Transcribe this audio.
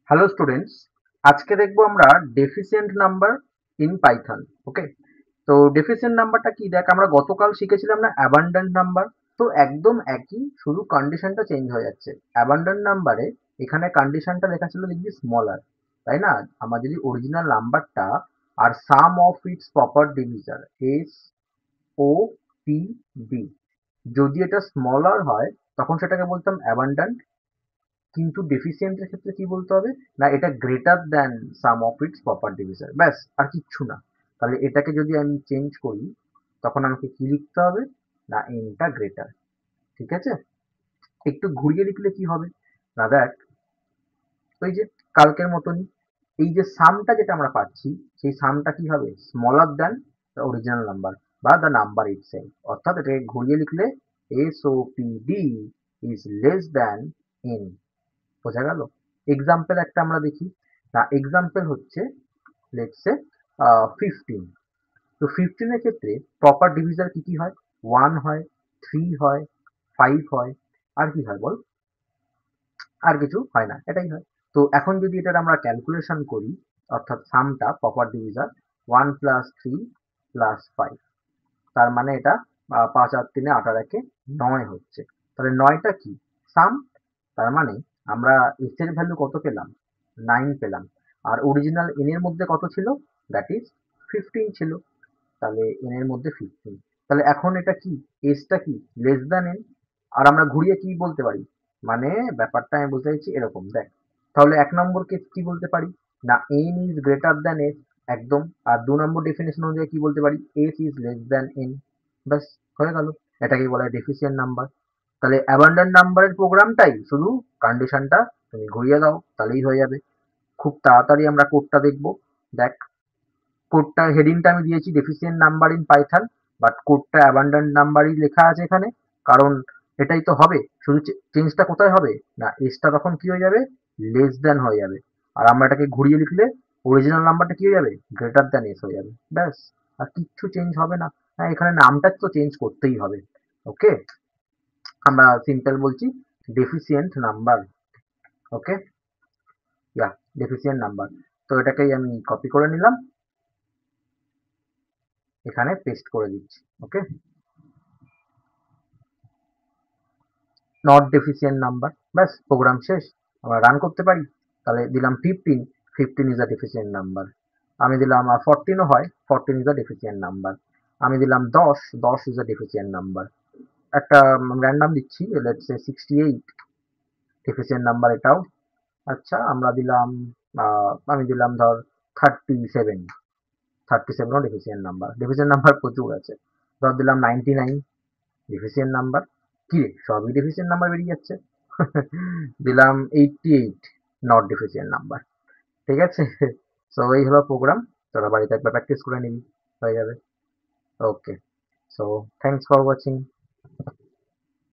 Hello students, আজকে দেখবো আমরা ডেফিসিয়েন্ট নাম্বার ইন পাইথন। ওকে, তো ডেফিসিয়েন্ট নাম্বারটা কি? দেখ, আমরা গতকাল শিখেছিলাম না অ্যাবান্ডেন্ট নাম্বার। তো একদম একই, শুধু কন্ডিশনটা চেঞ্জ হয়ে যাচ্ছে। অ্যাবান্ডেন্ট নাম্বারে এখানে কন্ডিশনটা লেখা ছিল দেখবি স্মলার, তাই না? আমার যদি অরিজিনাল নাম্বারটা আর sum of its proper divisor S O P D, যদি এটা স্মলার হয় তখন সেটাকে বলতাম অ্যাবান্ডেন্ট। কিন্তু ডেফিসিয়েন্টের ক্ষেত্রে কি বলতে হবে? না, এটা greater than sum of its proper divisor, ব্যাস আর কিচ্ছু না। তাহলে এটাকে যদি আমি চেঞ্জ করি তখন আমাকে কি লিখতে হবে? না, এনটা গ্রেটার। ঠিক আছে, একটু ঘুরিয়ে লিখলে কি হবে? না দেখ, ওই যে কালকের মতনই, এই যে সামটা যেটা আমরা পাচ্ছি সেই সামটা কি হবে? Smaller than the original number বা দ্য নাম্বার ইটসেলফ। অর্থাৎ এটাকে ঘুরিয়ে লিখলে S O P D is less than N. বোঝা গেল? এক্সাম্পল একটা আমরা দেখি। না, এক্সাম্পল হচ্ছে লেটস সে 15। তো 15 এর ক্ষেত্রে প্রপার ডিভিজার কি কি হয়? 1 হয়, 3 হয়, 5 হয়, আর কি হয় বল? আর কিছু হয় না, এটাই হয়। তো এখন যদি এটার আমরা ক্যালকুলেশন করি, অর্থাৎ সামটা প্রপার ডিভিজার 1 প্লাস 3 প্লাস 5, তার মানে এটা 5 আর 3 8 আর 1 9 হচ্ছে। তাহলে 9টা কি? সাম। তার মানে আমরা এস এর ভ্যালু কত পেলাম? 9 পেলাম। আর অরিজিনাল এন এর মধ্যে কত ছিল? দ্যাট ইজ 15 ছিল। তাহলে এন এর মধ্যে 15। তাহলে এখন এটা কি? এসটা কি? Less than N. আর আমরা ঘুরিয়ে কি বলতে পারি? মানে ব্যাপারটা আমি বলতে চাইছি এরকম, দেখ। তাহলে 1 নম্বর কেস কি বলতে পারি? না, N is greater than S, একদম। আর 2 নম্বর ডেফিনিশন অনুযায়ী কি বলতে পারি? S is less than N. ব্যাস, হয়ে গেল। এটাকে বলা হয় ডেফিসিয়েন্ট নাম্বার। তাহলে অ্যাবান্ডেন্ট নাম্বারের প্রোগ্রামটাই, শুধু কন্ডিশনটা তুমি ঘুরিয়ে দাও তাহলেই হয়ে যাবে। খুব তাড়াতাড়ি আমরা কোডটা দেখব। দেখ, কোডটা হেডিংটা আমি দিয়েছি deficient number in Python, but কোডটা অ্যাবান্ডেন্ট নাম্বারই লেখা আছে এখানে। কারণ এটাই তো হবে, শুধু চেঞ্জটা কোথায় হবে? না, এসটা তখন কি হয়ে যাবে? লেস দ্যান হয়ে যাবে। আর আমরা এটাকে ঘুরিয়ে লিখলে অরিজিনাল নাম্বারটা কি হয়ে যাবে? গ্রেটার দ্যান এস হয়ে যাবে, ব্যাস। আর কিচ্ছু চেঞ্জ হবে না। হ্যাঁ, এখানে নামটা তো চেঞ্জ করতেই হবে। ওকে, আমরা সিম্পল বলছি ডেফিসিয়েন্ট নাম্বার। ওকে, ইয়া, ডেফিসিয়েন্ট নাম্বার। তো এটাকেই আমি কপি করে নিলাম, এখানে পেস্ট করে দিচ্ছি। ওকে, নট ডেফিসিয়েন্ট নাম্বার, ব্যাস প্রোগ্রাম শেষ। আমরা রান করতে পারি। তাহলে দিলাম 15, 15 ইজ আ ডেফিসিয়েন্ট নাম্বার। আমি দিলাম 14ও হয়, 14 ইজ আ ডেফিসিয়েন্ট নাম্বার। আমি দিলাম 10, 10 ইজ আ ডেফিসিয়েন্ট নাম্বার। একটা র্যান্ডাম দিচ্ছি, লেটস সে 68, ডেফিসিয়েন্ট নাম্বার এটাও। আচ্ছা, আমরা দিলাম আমি দিলাম ধর 37, 37ও ডেফিসিয়েন্ট নাম্বার। ডেফিসিয়েন্ট নাম্বার প্রচুর আছে। ধর দিলাম 99, ডেফিসিয়েন্ট নাম্বার। কি রে, সবই ডেফিসিয়েন্ট নাম্বার বেরিয়ে যাচ্ছে। দিলাম 88, নট ডেফিসিয়েন্ট নাম্বার। ঠিক আছে? সো এই হলো প্রোগ্রাম। তোরা বাড়িতে একবার প্র্যাকটিস করে নিবি, হয়ে যাবে। ওকে, সো থ্যাংকস ফর ওয়াচিং।